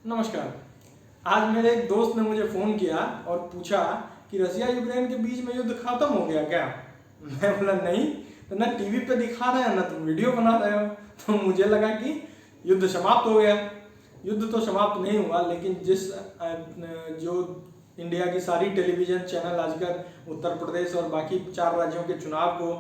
नमस्कार। आज मेरे एक दोस्त ने मुझे फ़ोन किया और पूछा कि रसिया यूक्रेन के बीच में युद्ध खत्म हो गया क्या। मैं बोला नहीं, तो ना टीवी पे दिखा रहे हैं ना तुम वीडियो बना रहे हो। तो मुझे लगा कि युद्ध समाप्त हो गया। युद्ध तो समाप्त नहीं हुआ, लेकिन जो इंडिया की सारी टेलीविज़न चैनल आजकल उत्तर प्रदेश और बाकी 4 राज्यों के चुनाव को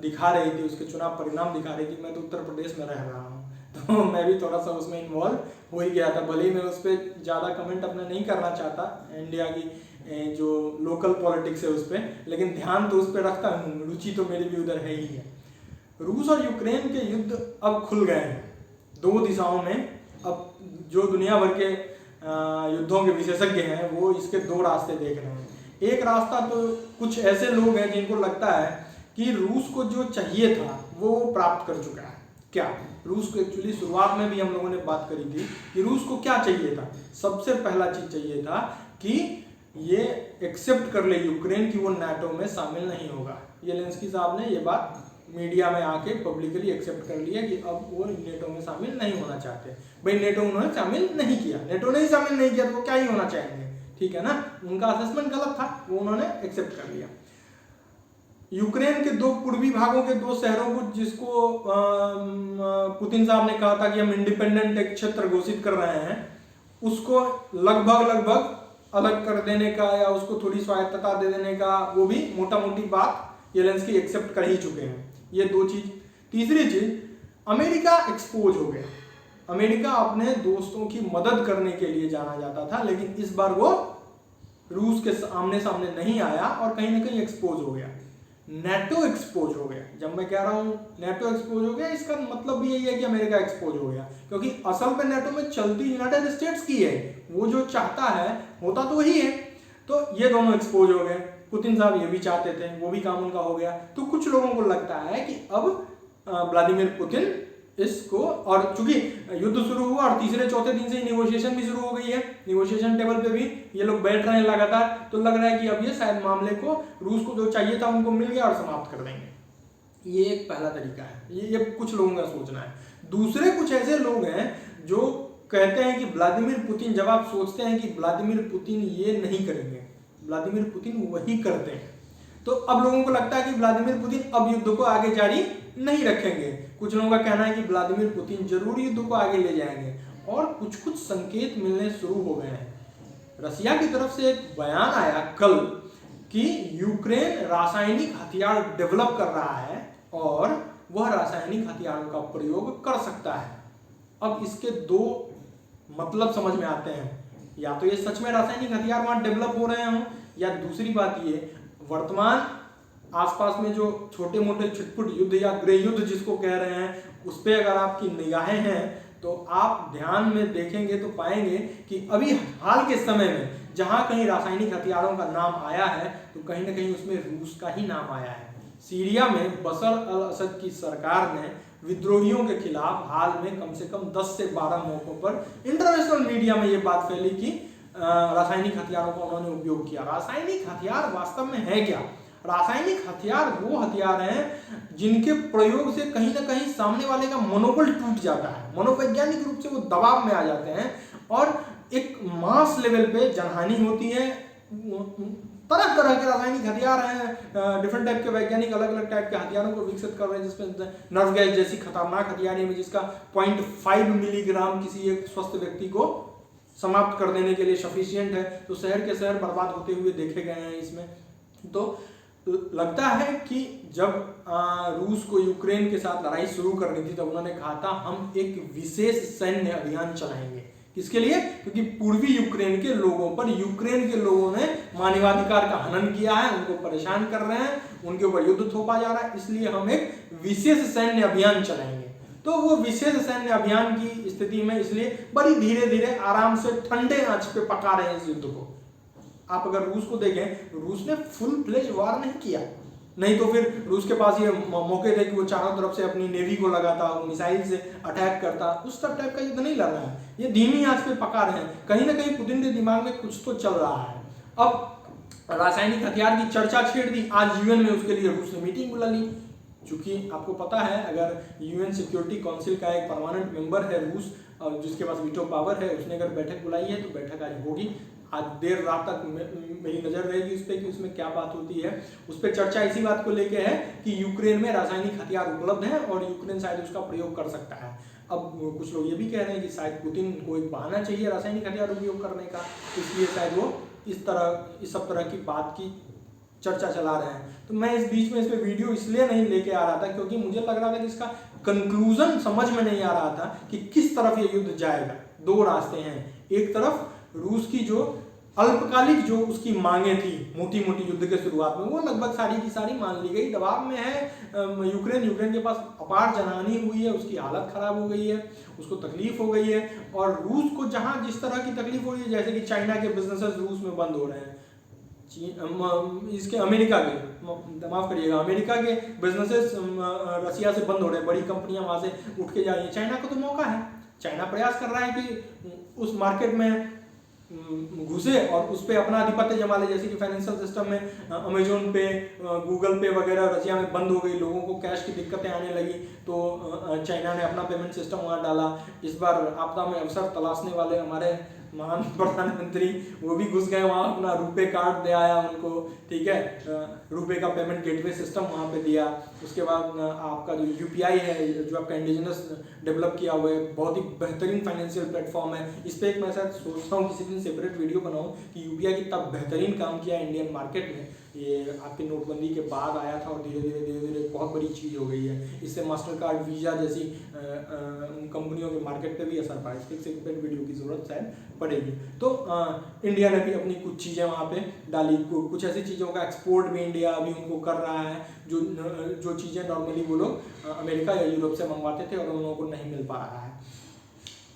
दिखा रही थी, उसके चुनाव परिणाम दिखा रही थी। मैं तो उत्तर प्रदेश में रह रहा हूँ, तो मैं भी थोड़ा सा उसमें इन्वॉल्व हो ही गया था। भले ही मैं उस पर ज़्यादा कमेंट अपना नहीं करना चाहता, इंडिया की जो लोकल पॉलिटिक्स है उस पर, लेकिन ध्यान तो उस पर रखता हूँ, रुचि तो मेरी भी उधर है ही है। रूस और यूक्रेन के युद्ध अब खुल गए हैं 2 दिशाओं में। अब जो दुनिया भर के युद्धों के विशेषज्ञ हैं वो इसके 2 रास्ते देख रहे हैं। एक रास्ता तो कुछ ऐसे लोग हैं जिनको लगता है कि रूस को जो चाहिए था वो प्राप्त कर चुका है। क्या रूस को एक्चुअली शुरुआत में भी हम लोगों ने बात करी थी कि रूस को क्या चाहिए था। सबसे पहला चीज चाहिए था कि ये एक्सेप्ट कर ले यूक्रेन की वो नाटो में शामिल नहीं होगा। येलेंस्की साहब ने ये बात मीडिया में आके पब्लिकली एक्सेप्ट कर लिया कि अब वो नेटो में शामिल नहीं होना चाहते। भाई नेटो उन्होंने शामिल नहीं किया, नेटो ने ही शामिल नहीं किया तो वो क्या ही होना चाहेंगे, ठीक है ना। उनका असेसमेंट गलत था, वो उन्होंने एक्सेप्ट कर लिया। यूक्रेन के 2 पूर्वी भागों के 2 शहरों को, जिसको पुतिन साहब ने कहा था कि हम इंडिपेंडेंट एक क्षेत्र घोषित कर रहे हैं, उसको लगभग अलग कर देने का या उसको थोड़ी स्वायत्तता दे देने का, वो भी मोटा मोटी बात येलेंस्की एक्सेप्ट कर ही चुके हैं। ये 2 चीज। तीसरी चीज, अमेरिका एक्सपोज हो गया। अमेरिका अपने दोस्तों की मदद करने के लिए जाना जाता था, लेकिन इस बार वो रूस के आमने सामने नहीं आया और कहीं ना कहीं एक्सपोज हो गया। नेटो एक्सपोज हो गया। जब मैं कह रहा हूं नेटो एक्सपोज हो गया, इसका मतलब भी यही है कि अमेरिका एक्सपोज हो गया, क्योंकि असल में नेटो में चलती यूनाइटेड स्टेट्स की है। वो जो चाहता है होता तो वही है। तो ये दोनों एक्सपोज हो गए। पुतिन साहब ये भी चाहते थे, वो भी काम उनका हो गया। तो कुछ लोगों को लगता है कि अब व्लादिमीर पुतिन इसको, और चूंकि युद्ध शुरू हुआ और तीसरे चौथे दिन से ही निगोशिएशन भी शुरू हो गई है, निगोशिएशन टेबल पे भी ये लोग बैठ रहे हैं लगातार, तो लग रहा है कि अब ये शायद मामले को, रूस को जो चाहिए था उनको मिल गया और समाप्त कर देंगे। ये एक पहला तरीका है, ये कुछ लोगों का सोचना है। दूसरे कुछ ऐसे लोग हैं जो कहते हैं कि व्लादिमीर पुतिन, जब आप सोचते हैं कि व्लादिमीर पुतिन ये नहीं करेंगे, व्लादिमीर पुतिन वही करते हैं, तो अब लोगों को लगता है कि व्लादिमीर पुतिन अब युद्ध को आगे जारी नहीं रखेंगे। कुछ लोगों का कहना है कि व्लादिमीर पुतिन जरूर युद्ध को आगे ले जाएंगे, और कुछ संकेत मिलने शुरू हो गए हैं। रसिया की तरफ से एक बयान आया कल कि यूक्रेन रासायनिक हथियार डेवलप कर रहा है और वह रासायनिक हथियारों का प्रयोग कर सकता है। अब इसके 2 मतलब समझ में आते हैं, या तो ये सच में रासायनिक हथियार वहां डेवलप हो रहे हों, या दूसरी बात ये वर्तमान आसपास में जो छोटे मोटे छिटपुट युद्ध या गृह युद्ध जिसको कह रहे हैं, उस पर अगर आपकी निगाहें हैं तो आप ध्यान में देखेंगे तो पाएंगे कि अभी हाल के समय में जहां कहीं रासायनिक हथियारों का नाम आया है तो कहीं ना कहीं उसमें रूस का ही नाम आया है। सीरिया में बशर अल असद की सरकार ने विद्रोहियों के खिलाफ हाल में कम से कम 10 से 12 मौकों पर इंटरनेशनल मीडिया में यह बात फैली कि रासायनिक हथियारों का उन्होंने उपयोग किया। रासायनिक हथियार वास्तव में है क्या? रासायनिक हथियार वो हथियार हैं जिनके प्रयोग से कहीं ना कहीं सामने वाले का मनोबल टूट जाता है, मनोवैज्ञानिक रूप से वो दबाव में आ जाते हैं और एक मास लेवल पे जनहानि होती है। तरह तरह के रासायनिक हथियार हैं, डिफरेंट टाइप के वैज्ञानिक अलग अलग टाइप के हथियारों को विकसित कर रहे हैं, जिसमें नर्व गैस जैसी खतरनाक हथियार है जिसका 0.5 मिलीग्राम किसी एक स्वस्थ व्यक्ति को समाप्त कर देने के लिए सफिशिएंट है। तो शहर के शहर बर्बाद होते हुए देखे गए हैं इसमें। तो लगता है कि जब रूस को यूक्रेन के साथ लड़ाई शुरू करनी थी तब उन्होंने कहा था हम एक विशेष सैन्य अभियान चलाएंगे। किसके लिए? क्योंकि पूर्वी यूक्रेन के लोगों पर यूक्रेन के लोगों ने मानवाधिकार का हनन किया है, उनको परेशान कर रहे हैं, उनके ऊपर युद्ध थोपा जा रहा है, इसलिए हम एक विशेष सैन्य अभियान चलाएंगे। तो वो विशेष सैन्य अभियान की स्थिति में इसलिए बड़ी धीरे धीरे आराम से ठंडे आंच पे पका रहे हैं इस युद्ध को। आप अगर रूस को देखें, रूस ने फुल फ्लेज वार नहीं किया, नहीं तो फिर रूस के पास ये मौके थे कि वो चारों तरफ से अपनी नेवी को लगाता, मिसाइल से अटैक करता, उस सब टाइप का युद्ध नहीं लड़ रहा है। ये धीमी आंच पे पका रहे हैं। कहीं ना कहीं पुतिन के दिमाग में कुछ तो चल रहा है। अब रासायनिक हथियार की चर्चा छेड़ दी, आज यूएन में उसके लिए रूस ने मीटिंग बुला ली। चूंकि आपको पता है अगर यूएन सिक्योरिटी काउंसिल का एक परमानेंट मेंबर है रूस, और जिसके पास वीटो पावर है उसने अगर बैठक बुलाई है तो बैठक आज होगी। आज देर रात तक मेरी नज़र रहेगी उस पर कि उसमें क्या बात होती है। उस पर चर्चा इसी बात को लेके है कि यूक्रेन में रासायनिक हथियार उपलब्ध हैं और यूक्रेन शायद उसका प्रयोग कर सकता है। अब कुछ लोग ये भी कह रहे हैं कि शायद पुतिन को एक बहाना चाहिए रासायनिक हथियार उपयोग करने का, इसलिए शायद वो इस सब तरह की बात की चर्चा चला रहे हैं। तो मैं इस बीच में इस पे वीडियो इसलिए नहीं लेके आ रहा था क्योंकि मुझे लग रहा था कि इसका कंक्लूजन समझ में नहीं आ रहा था कि किस तरफ ये युद्ध जाएगा। दो रास्ते हैं, एक तरफ रूस की जो अल्पकालिक जो उसकी मांगे थी मोटी मोटी युद्ध के शुरुआत में, वो लगभग सारी की सारी मान ली गई। दबाव में है यूक्रेन के पास अपार जनहानि हुई है, उसकी हालत खराब हो गई है, उसको तकलीफ हो गई है। और रूस को जहां जिस तरह की तकलीफ हो रही है, जैसे कि चाइना के बिजनेसेस रूस में बंद हो रहे हैं, इसके अमेरिका के बिजनेसेस रसिया से बंद हो रहे हैं, बड़ी कंपनियां वहां से उठ के जा रही हैं। चाइना को तो मौका है, चाइना प्रयास कर रहा है कि उस मार्केट में घुसे और उस पर अपना आधिपत्य जमा ले। जैसे कि फाइनेंशियल सिस्टम में अमेजोन पे, गूगल पे वगैरह रसिया में बंद हो गई, लोगों को कैश की दिक्कतें आने लगी, तो चाइना ने अपना पेमेंट सिस्टम वहाँ डाला। इस बार आपदा में अवसर तलाशने वाले हमारे महान प्रधानमंत्री वो भी घुस गए वहाँ, अपना रुपए कार्ड दे आया उनको, ठीक है, रुपए का पेमेंट गेटवे सिस्टम वहाँ पे दिया। उसके बाद आपका जो यूपीआई है, जो आपका इंडिजिनस डेवलप किया हुआ है, बहुत ही बेहतरीन फाइनेंशियल प्लेटफॉर्म है। इस पर एक मैं शायद सोचता हूँ किसी दिन सेपरेट वीडियो बनाऊँ कि यूपीआई कितना बेहतरीन काम किया इंडियन मार्केट में। ये आपकी नोटबंदी के बाद आया था और धीरे धीरे बहुत बड़ी चीज़ हो गई है। इससे मास्टर कार्ड, वीज़ा जैसी कंपनियों के मार्केट पे भी असर पड़ा। इसके सेपरेट वीडियो की ज़रूरत शायद पड़ेगी। तो इंडिया ने भी अपनी कुछ चीज़ें वहाँ पे डाली, कुछ ऐसी चीज़ों का एक्सपोर्ट भी इंडिया अभी उनको कर रहा है जो चीज़ें नॉर्मली वो लोग अमेरिका या यूरोप से मंगवाते थे और उन लोगों को नहीं मिल पा रहा है।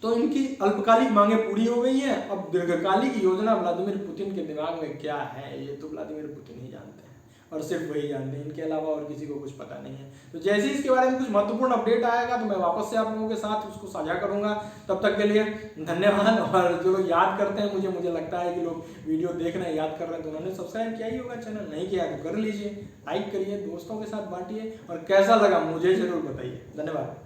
तो इनकी अल्पकालिक मांगे पूरी हो गई हैं। अब दीर्घकालिक योजना व्लादिमीर पुतिन के दिमाग में क्या है, ये तो व्लादिमीर पुतिन ही जानते हैं और सिर्फ वही जानते हैं, इनके अलावा और किसी को कुछ पता नहीं है। तो जैसे ही इसके बारे में कुछ महत्वपूर्ण अपडेट आएगा तो मैं वापस से आप लोगों के साथ उसको साझा करूंगा। तब तक के लिए धन्यवाद। और जो लोग याद करते हैं, मुझे लगता है कि लोग वीडियो देख रहे हैं, याद कर रहे हैं, तो उन्होंने सब्सक्राइब किया ही होगा, चैनल नहीं किया तो कर लीजिए, लाइक करिए, दोस्तों के साथ बांटिए और कैसा लगा मुझे जरूर बताइए। धन्यवाद।